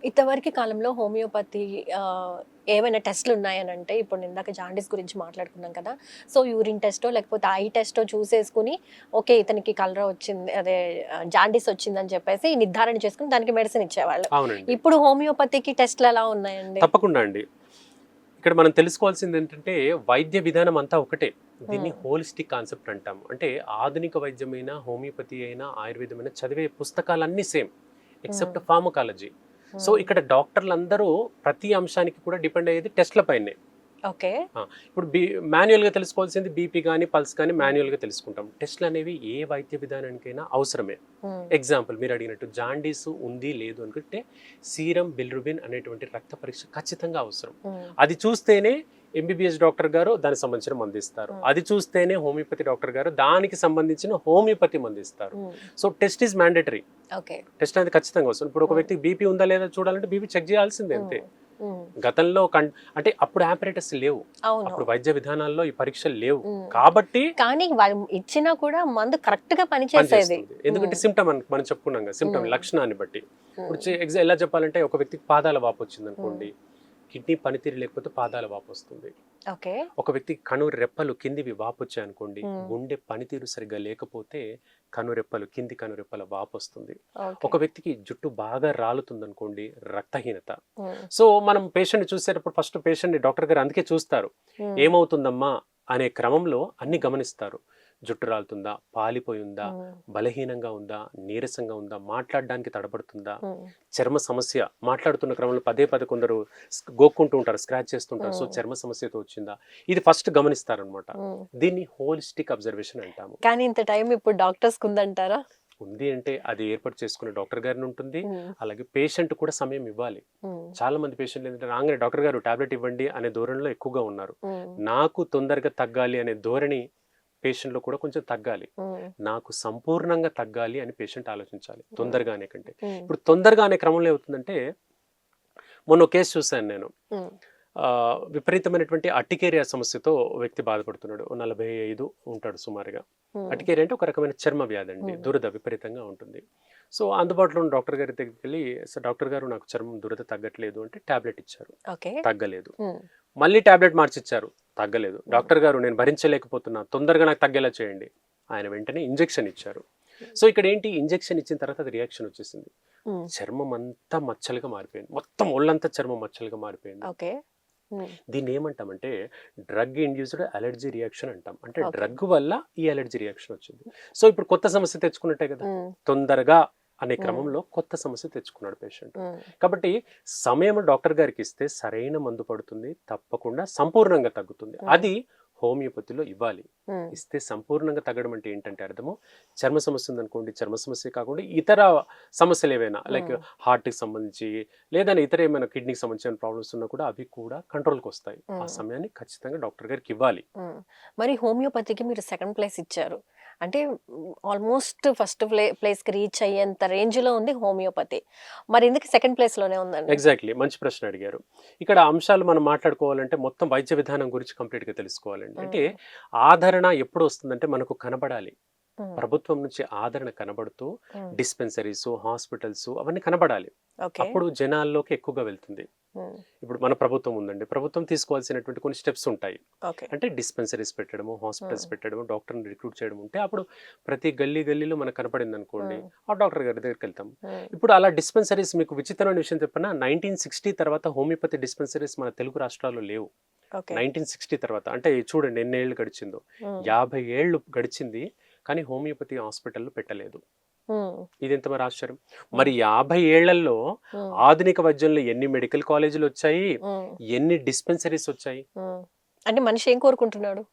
ఇంతవరకు కాలంలో హోమియోపతి ఏవైనా టెస్ట్‌లు ఉన్నాయనంటే, ఇప్పుడు ఇందాక జాండీస్ గురించి మాట్లాడుకున్నాం కదా! సో, యూరిన్ టెస్టో, లేకపోతే ఐ టెస్టో చూసేసుకొని, ఓకే. ఇతనికి కలరా వచ్చింది అదే జాండీస్ వచ్చిందని చెప్పేసి నిర్ధారణ చేసుకొని దానికి మెడిసిన్ ఇచ్చేవాళ్ళు. అవునండి. ఇప్పుడు హోమియోపతికి టెస్ట్‌లు ఎలా ఉన్నాయండి? తప్పకుండా అండి. ఇక్కడ మనం తెలుసుకోవాల్సిందేంటంటే, వైద్య విధానం అంతా ఒకటే. దీన్ని హ్మ్. హోలిస్టిక్ కాన్సెప్ట్ అంటాము. అంటే ఆధునిక వైద్యమైన, హోమియోపతి అయినా, ఆయుర్వేదమైన చదివే పుస్తకాలన్నీ సేమ్. హ్మ్. Except pharmacology. సో, హ్మ్. ఇక్కడ డాక్టర్లందరూ ప్రతి అంశానికి కూడా డిపెండ్ అయ్యేది టెస్ట్‌ల పైనే. ఓకే. ఇప్పుడు మాన్యువల్‌గా తెలుసుకోవాల్సింది బీపీ గాని, పల్స్ గాని హ్మ్. మాన్యువల్‌గా తెలుసుకుంటాం. టెస్ట్‌లనేవి ఏ వైద్య విధానానికైనా అవసరమే. హ్మ్. ఎగ్జాంపుల్ మీరడిగినట్టు జాండీస్ ఉంది, లేదు అనుకుంటే సీరం బిలిరుబిన్ అనేటువంటి రక్త పరీక్ష ఖచ్చితంగా అవసరం. హ్మ్. అది చూస్తేనే ఎంబీబీఎస్ డాక్టర్ గారు దానికి సంబంధించిన మందిస్తారు. హ్మ్. అది చూస్తేనే హోమియోపతి డాక్టర్ గారు దానికి సంబంధించిన హోమియోపతి మందిస్తారు. హ్మ్. So, test is mandatory. Okay. Test అనేది ఖచ్చితంగా అవసరం. ఇప్పుడు ఒక హ్మ్. వ్యక్తికి బీపీ ఉందా లేదా చూడాలంటే బీపీ చెక్ చేయాల్సిందే అంతే. హ్మ్. హ్మ్. గతంలో అంటే అప్పుడు ఆపరేటర్స్ లేవు. అవును. అప్పుడు వైద్య విధానాల్లో ఈ పరీక్షలు లేవు. హ్మ్. కాబట్టి కానీ వాళ్ళు ఇచ్చినా కూడా మందు కరెక్ట్‌గా పనిచేసేది. పనిచేస్తుంది. ఎందుకంటే హ్మ్. సిమ్టమ్ మనం చెప్పుకున్నాం కదా! సిమ్టమ్ హ్మ్. లక్షణాన్ని బట్టి. ఇప్పుడు హ్మ్. ఎలా చెప్పాలంటే ఒక వ్యక్తికి పాదాల వాపు హ్మ్. వచ్చిందనుకోండి. కిడ్నీ పనితీరు లేకపోతే పాదాల వాపు వస్తుంది. ఓకే. ఒక వ్యక్తికి కను రెప్పలు కిందివి వాపు వచ్చాయనుకోండి. హ్మ్. గుండె పనితీరు సరిగ్గా లేకపోతే కనురెప్పలు కింది కనురెప్పల వాపు వస్తుంది. ఓకే. ఒక వ్యక్తికి జుట్టు బాగా రాలుతుందనుకోండి రక్తహీనత. హ్మ్. సో, మనం పేషెంట్‌ని చూసేటప్పుడు ఫస్ట్ పేషెంట్‌ని డాక్టర్ గారు అందుకే చూస్తారు. హ్మ్. ఏమవుతుందమ్మా అనే క్రమంలో అన్నీ గమనిస్తారు. జుట్టు రాలుతుందా? పాలిపోయుందా? హ్మ్. బలహీనంగా ఉందా? నీరసంగా ఉందా? మాట్లాడడానికి తడబడుతుందా? హ్మ్. చర్మ సమస్య మాట్లాడుతున్న క్రమంలో పదే పదే కొందరు గోక్కుంటూ ఉంటారు, స్క్రాచ్ చేస్తుంటారు. సో, హ్మ్. చర్మ సమస్యతో వచ్చిందా? ఇది ఫస్ట్ గమనిస్తారనమాట. హ్మ్. దీన్ని హోలిస్టిక్ అబ్జర్వేషన్ అంటాము. కానీ ఇంత టైం ఇప్పుడు డాక్టర్స్‌కుందంటారా? ఉంది అంటే అది ఏర్పాటు చేసుకునే డాక్టర్ గారిని ఉంటుంది. హ్మ్. అలాగే పేషెంట్ కూడా సమయం ఇవ్వాలి. హ్మ్. చాలా మంది పేషెంట్లు ఏంటంటే రాగానే డాక్టర్ గారు టాబ్లెట్ ఇవ్వండి అనే ధోరణిలో ఎక్కువగా ఉన్నారు. హ్మ్. నాకు తొందరగా తగ్గాలి అనే ధోరణి పేషెంట్‌లో కూడా కొంచెం తగ్గాలి. హ్మ్. నాకు సంపూర్ణంగా తగ్గాలి అని పేషెంట్ ఆలోచించాలి. హ్మ్. తొందరగా అనే కంటే. హ్మ్. ఇప్పుడు తొందరగా అనే క్రమంలో ఏమవుతుందంటే మొన్న ఒక కేస్ చూసాను నేను. హ్మ్. విపరీతమైనటువంటి అర్టికేరియా సమస్యతో వ్యక్తి బాధపడుతున్నాడు. ఓ 45 ఉంటాడు సుమారుగా. హ్మ్. అర్టికేరియా అంటే ఒక రకమైన చర్మ వ్యాధి అండి. హ్మ్. దురద విపరీతంగా ఉంటుంది. సో, అందుబాటులో ఉన్న డాక్టర్ గారి దగ్గరికెళ్ళి డాక్టర్ గారు నాకు చర్మం దురద తగ్గట్లేదు అంటే టాబ్లెట్ ఇచ్చారు. ఓకే. తగ్గలేదు. హ్మ్. మళ్ళీ టాబ్లెట్ మార్చిచ్చారు. తగ్గలేదు. హ్మ్. డాక్టర్ గారు నేను భరించలేకపోతున్నా. తొందరగా నాకు తగ్గేలా చేయండి. ఆయన వెంటనే ఇంజెక్షన్ ఇచ్చారు. సో, ఇక్కడ ఏంటి ఇంజెక్షన్ ఇచ్చిన తర్వాత అది రియాక్షన్ వచ్చేసింది. హ్మ్. చర్మం అంతా మచ్చలుగా మారిపోయింది. మొత్తం ఒళ్ళంతా చర్మం మచ్చలుగా మారిపోయింది. ఓకే. హ్మ్. దీన్ని ఏమంటామంటే డ్రగ్ ఇండ్యూస్డ్ అలర్జీ రియాక్షన్ అంటాం. అంటే ఓకే. డ్రగ్ వల్ల ఈ అలర్జీ రియాక్షన్ వచ్చింది. సో, ఇప్పుడు కొత్త సమస్య తెచ్చుకున్నట్టే కదా! హ్మ్. తొందరగా అనే హ్మ్. క్రమంలో కొత్త సమస్య తెచ్చుకున్నాడు పేషెంట్. హ్మ్. కాబట్టి సమయం డాక్టర్ గారికి ఇస్తే సరైన మందు పడుతుంది. తప్పకుండా సంపూర్ణంగా తగ్గుతుంది. హ్మ్. అది హోమియోపతిలో ఇవ్వాలి. హ్మ్. ఇస్తే సంపూర్ణంగా తగ్గడం అంటే ఏంటంటే అర్థము చర్మ సమస్య ఉందనుకోండి, చర్మ సమస్య కాకుండా ఇతర సమస్యలు ఏవైనా లైక్ హ్మ్. హార్ట్‌కి సంబంధించి లేదంటే ఇతర ఏమైనా కిడ్నీకి సంబంధించిన ప్రాబ్లమ్స్ ఉన్నా కూడా అవి కూడా కంట్రోల్‌కొస్తాయి. ఆ హ్మ్. సమయాన్ని ఖచ్చితంగా డాక్టర్ గారికి ఇవ్వాలి. హ్మ్. మరి హోమియోపతికి మీరు సెకండ్ ప్లేస్ ఇచ్చారు. అంటే ఆల్మోస్ట్ ఫస్ట్ ప్లేస్‌కి రీచ్ అయ్యేంత రేంజ్‌లో ఉంది హోమియోపతి. మరి ఎందుకు సెకండ్ ప్లేస్‌లోనే ఉందండి? ఎగ్జాక్ట్‌లీ. మంచి ప్రశ్న అడిగారు. ఇక్కడ అంశాలు మనం మాట్లాడుకోవాలంటే మొత్తం వైద్య విధానం గురించి కంప్లీట్‌గా తెలుసుకోవాలండి. అంటే హ్మ్. ఆదరణ ఎప్పుడొస్తుందంటే మనకు కనబడాలి. హ్మ్. ప్రభుత్వం నుంచి ఆదరణ కనబడుతూ హ్మ్. డిస్పెన్సరీసు, హాస్పిటల్సు అవన్నీ కనబడాలి. ఓకే. అప్పుడు జనాల్లోకి ఎక్కువగా వెళ్తుంది. హ్మ్. ఇప్పుడు మన ప్రభుత్వం ఉందండి. ప్రభుత్వం తీసుకోవాల్సినటువంటి కొన్ని స్టెప్స్ ఉంటాయి. ఓకే. అంటే డిస్పెన్సరీస్ పెట్టడము, హాస్పిటల్స్ హ్మ్. పెట్టడము, డాక్టర్‌ని రిక్రూట్ చేయడం ఉంటే అప్పుడు ప్రతి గల్లీ గల్లీలో మనకు కనపడిందనుకోండి, హ్మ్. ఆ డాక్టర్ గారి దగ్గరికెళ్తాం. హ్మ్. ఇప్పుడు అలా డిస్పెన్సరీస్ మీకు విచిత్రమైన విషయం చెప్పనా? 1960 తర్వాత హోమియోపతి డిస్పెన్సరీస్ మన తెలుగు రాష్ట్రాల్లో లేవు. ఓకే. 1960 తర్వాత అంటే చూడండి ఎన్నేళ్లు గడిచిందో. హ్మ్. 50 ఏళ్ళు గడిచింది. కానీ హోమియోపతి హాస్పిటల్‌లు పెట్టలేదు. హ్మ్. ఇదెంత మరి ఆశ్చర్యం. హ్మ్. మరి 50 ఏళ్లలో హ్మ్. ఆధునిక వైద్యంలో ఎన్ని మెడికల్ కాలేజీలొచ్చాయి, హ్మ్. ఎన్ని డిస్పెన్సరీస్ వచ్చాయి. హ్మ్. అంటే మనిషి ఏం కోరుకుంటున్నాడు?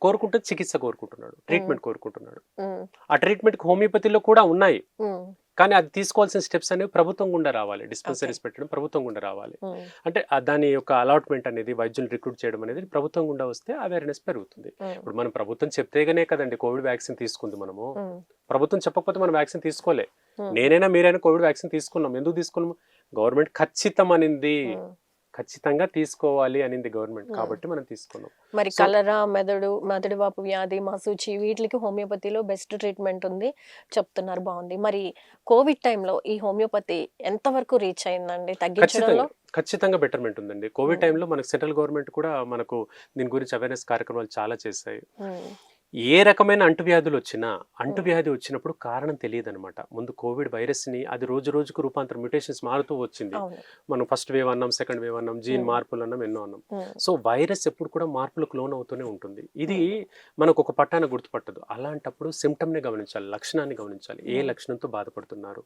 కోరుకుంటే చికిత్స కోరుకుంటున్నాడు. హ్మ్. ట్రీట్‌మెంట్ కోరుకుంటున్నాడు. హ్మ్. ఆ ట్రీట్‌మెంట్‌కి హోమియోపతిలో కూడా ఉన్నాయి. హ్మ్. కానీ అది తీసుకోవాల్సిన స్టెప్స్ అనేవి ప్రభుత్వం గుండా రావాలి. ఓకే. డిస్పెన్సరీస్ పెట్టడం ప్రభుత్వం గుండా రావాలి. హ్మ్. అంటే దాని యొక్క అలాట్‌మెంట్ అనేది వైద్యుల్ని రిక్రూట్ చేయడం అనేది ప్రభుత్వం గుండా వస్తే అవేర్‌నెస్ పెరుగుతుంది. హ్మ్. ఇప్పుడు మనం ప్రభుత్వం చెప్తేగానే కదండీ కోవిడ్ వ్యాక్సిన్ తీసుకుంది మనము. హ్మ్. ప్రభుత్వం చెప్పకపోతే మనం వ్యాక్సిన్ తీసుకోలే. హ్మ్. నేనైనా మీరైనా కోవిడ్ వ్యాక్సిన్ తీసుకున్నాం. ఎందుకు తీసుకున్నాము? గవర్నమెంట్ ఖచ్చితమనింది. హ్మ్. ఖచ్చితంగా తీసుకోవాలి అనింది గవర్నమెంట్, కాబట్టి మనం తీసుకున్నాం. మరి So- కలరా, మెదడు వాపు వ్యాధి, మసూచి వీటికి హోమియోపతిలో బెస్ట్ ట్రీట్మెంట్ ఉంది చెప్తున్నారు. బాగుంది. మరి కోవిడ్ టైంలో ఈ హోమియోపతి ఎంతవరకు రీచ్ అయిందండి తగ్గించడంలో? ఖచ్చితంగా బెటర్మెంట్ ఉందండి. కోవిడ్ టైంలో మనకు సెంట్రల్ గవర్నమెంట్ కూడా మనకు దీని గురించి అవేర్నెస్ కార్యక్రమాలు చాలా చేశాయి. ఏ రకమైన అంటువ్యాధులు వచ్చినా, అంటువ్యాధి వచ్చినప్పుడు కారణం తెలియదు అనమాట. ముందు కోవిడ్ వైరస్ని అది రోజు రోజుకు రూపాంతరం, మ్యూటేషన్స్ మారుతూ వచ్చింది. మనం ఫస్ట్ వేవ్ అన్నాం, సెకండ్ వేవ్ అన్నాం, జీన్ మార్పులు అన్నాం, ఎన్నో అన్నాం. సో వైరస్ ఎప్పుడు కూడా మార్పులకు లోన్ అవుతూనే ఉంటుంది. ఇది మనకు ఒక పట్టాన గుర్తుపట్టదు. అలాంటప్పుడు సిమ్టమ్ని గమనించాలి, లక్షణాన్ని గమనించాలి. ఏ లక్షణంతో బాధపడుతున్నారు?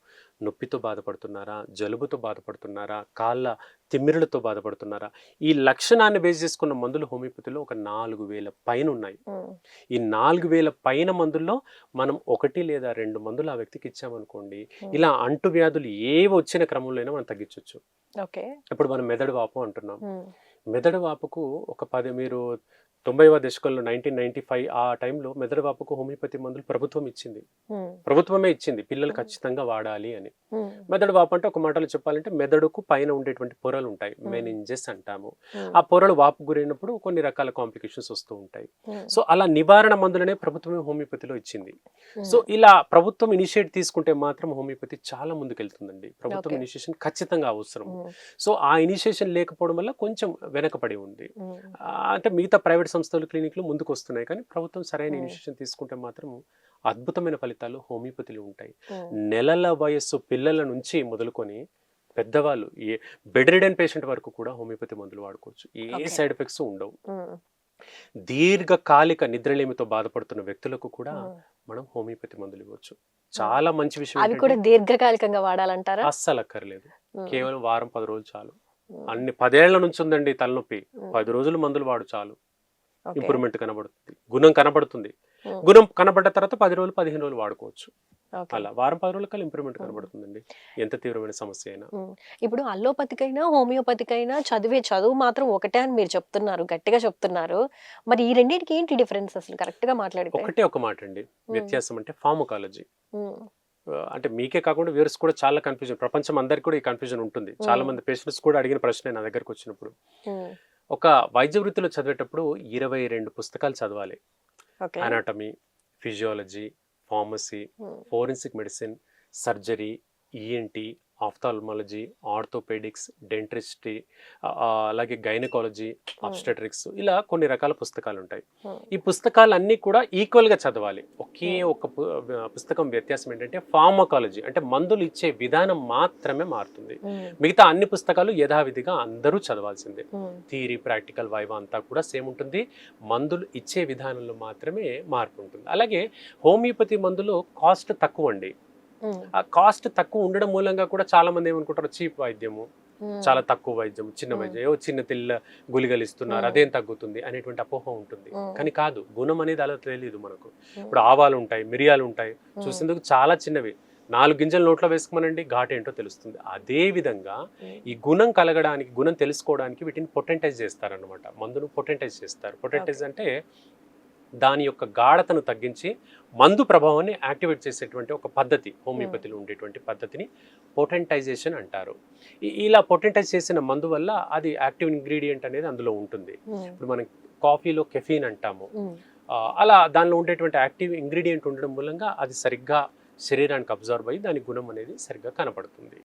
నొప్పితో బాధపడుతున్నారా, జలుబుతో బాధపడుతున్నారా, కాళ్ళ తిమ్మిరులతో బాధపడుతున్నారా? ఈ లక్షణాన్ని బేస్ చేసుకున్న మందులు హోమియోపతిలో ఒక 4,000 పైన ఉన్నాయి. ఈ 4,000 పైన మందుల్లో మనం 1 లేదా 2 మందులు ఆ వ్యక్తికి ఇచ్చామనుకోండి, ఇలా అంటువ్యాధులు ఏవి వచ్చిన క్రమంలో మనం తగ్గించవచ్చు. ఇప్పుడు మనం మెదడు వాపు అంటున్నాం. మెదడు వాపుకు ఒక 10 మీరు 90వ దశకంలో 1995 ఆ టైంలో మెదడు వాపుకు హోమియోపతి మందులు ప్రభుత్వం ఇచ్చింది. ప్రభుత్వమే ఇచ్చింది, పిల్లలు ఖచ్చితంగా వాడాలి అని. మెదడు వాపు అంటే ఒక మాటలో చెప్పాలంటే మెదడుకు పైన ఉండేటువంటి పొరలు ఉంటాయి, మెనింజెస్ అంటాము. ఆ పొరలు వాపు గురైనప్పుడు కొన్ని రకాల కాంప్లికేషన్స్ వస్తూ ఉంటాయి. సో అలా నివారణ మందులనే ప్రభుత్వమే హోమియోపతిలో ఇచ్చింది. సో ఇలా ప్రభుత్వం ఇనిషియేట్ తీసుకుంటే మాత్రం హోమియోపతి చాలా ముందుకెళ్తుందండి. ప్రభుత్వం ఇనిషియేషన్ ఖచ్చితంగా అవసరం. సో ఆ ఇనిషియేషన్ లేకపోవడం వల్ల కొంచెం వెనకబడి ఉంది. అంటే మిగతా ప్రైవేట్ సంస్థలు, క్లినిక్లు ముందుకు వస్తున్నాయి, కానీ ప్రభుత్వం సరైన ఇనిషియేషన్ తీసుకుంటే మాత్రం అద్భుతమైన ఫలితాలు హోమియోపతిలో ఉంటాయి. నెలల వయస్సు పిల్లల నుంచి మొదలుకొని పెద్దవాళ్ళు, ఏ బెడ్ రిడెన్ పేషెంట్ వరకు కూడా హోమియోపతి మందులు వాడుకోవచ్చు. ఏ సైడ్ ఎఫెక్ట్స్ ఉండవు. దీర్ఘకాలిక నిద్రలేమితో బాధపడుతున్న వ్యక్తులకు కూడా మనం హోమియోపతి మందులు ఇవ్వచ్చు. చాలా మంచి విషయం. అవి కూడా దీర్ఘకాలికంగా వాడాలంటారా? అస్సలు అక్కర్లేదు, కేవలం వారం 10 రోజులు చాలు. అన్ని 10 ఏళ్ల నుంచి ఉందండి తలనొప్పి, 10 రోజులు మందులు వాడు చాలు. ఇంప్రూవ్మెంట్ కనబడుతుంది, గుణం కనబడుతుంది. గుణం కనబడ్డ తర్వాత 10 రోజులు 15 రోజులు వాడుకోవచ్చు. అలా వారం 10 రోజుల కల్లా ఇంప్రూవ్మెంట్ కనబడుతుందండి, ఎంత తీవ్రమైన సమస్య అయినా. ఇప్పుడు అల్లోపతికైనా హోమియోపతికైనా చదువు మాత్రం ఒకటే అని మీరు చెప్తున్నారు, గట్టిగా చెప్తున్నారు. మరి ఈ రెండింటికి ఏంటి డిఫరెన్స్ అసలు కరెక్ట్ గా మాట్లాడితే? ఒకటే ఒక మాట అండి వ్యత్యాసం, అంటే ఫార్మకాలజీ. అంటే మీకే కాకుండా వ్యూవర్స్ కూడా చాలా కన్ఫ్యూజన్, ప్రపంచం అందరికి కూడా ఈ కన్ఫ్యూజన్ ఉంటుంది. చాలా మంది పేషెంట్స్ కూడా అడిగిన ప్రశ్న నా దగ్గరకు వచ్చినప్పుడు, ఒక వైద్య వృత్తిలో చదివేటప్పుడు 22 పుస్తకాలు చదవాలి. Anatomy, physiology, pharmacy, forensic medicine, surgery, ENT, ophthalmology, orthopaedics, dentistry, అలాగే గైనకాలజీ, ఆబ్స్టెట్రిక్స్, ఇలా కొన్ని రకాల పుస్తకాలు ఉంటాయి. ఈ పుస్తకాలన్నీ కూడా ఈక్వల్గా చదవాలి. ఒకే ఒక పుస్తకం వ్యత్యాసం ఏంటంటే ఫార్మకాలజీ, అంటే మందులు ఇచ్చే విధానం మాత్రమే మారుతుంది. మిగతా అన్ని పుస్తకాలు యథావిధిగా అందరూ చదవాల్సిందే. థియరీ, ప్రాక్టికల్, వైవా అంతా కూడా సేమ్ ఉంటుంది. మందులు ఇచ్చే విధానంలో మాత్రమే మార్పు ఉంటుంది. అలాగే హోమియోపతి మందులు కాస్ట్ తక్కువ అండి. ఆ కాస్ట్ తక్కువ ఉండడం మూలంగా కూడా చాలా మంది ఏమనుకుంటారు, చీప్ వైద్యము, చాలా తక్కువ వైద్యం, చిన్న వైద్యం, చిన్న తెల్ల గుళికలు ఇస్తున్నారు, అదేం తగ్గుతుంది అనేటువంటి అపోహ ఉంటుంది. కానీ కాదు, గుణం అనేది అలా తెలియదు మనకు. ఇప్పుడు ఆవాలు ఉంటాయి, మిరియాలు ఉంటాయి, చూసేందుకు చాలా చిన్నవి, 4 గింజలు నోట్లో వేసుకోమనండి, ఘాటు ఏంటో తెలుస్తుంది. అదే విధంగా ఈ గుణం కలగడానికి, గుణం తెలుసుకోవడానికి వీటిని పొటెంటైజ్ చేస్తారనమాట. మందును పొటెంటైజ్ చేస్తారు. పొటెంటైజ్ అంటే దాని యొక్క గాఢతను తగ్గించి మందు ప్రభావాన్ని యాక్టివేట్ చేసేటువంటి ఒక పద్ధతి, హోమియోపతిలో ఉండేటువంటి పద్ధతిని పొటెంటైజేషన్ అంటారు. ఇలా పొటెంటైజ్ చేసిన మందు వల్ల అది యాక్టివ్ ఇంగ్రీడియంట్ అనేది అందులో ఉంటుంది. ఇప్పుడు మనం కాఫీలో కెఫీన్ అంటాము, అలా దానిలో ఉండేటువంటి యాక్టివ్ ఇంగ్రీడియంట్ ఉండడం మూలంగా అది సరిగ్గా శరీరానికి అబ్జర్వ్ అయ్యి దాని గుణం అనేది సరిగ్గా కనపడుతుంది.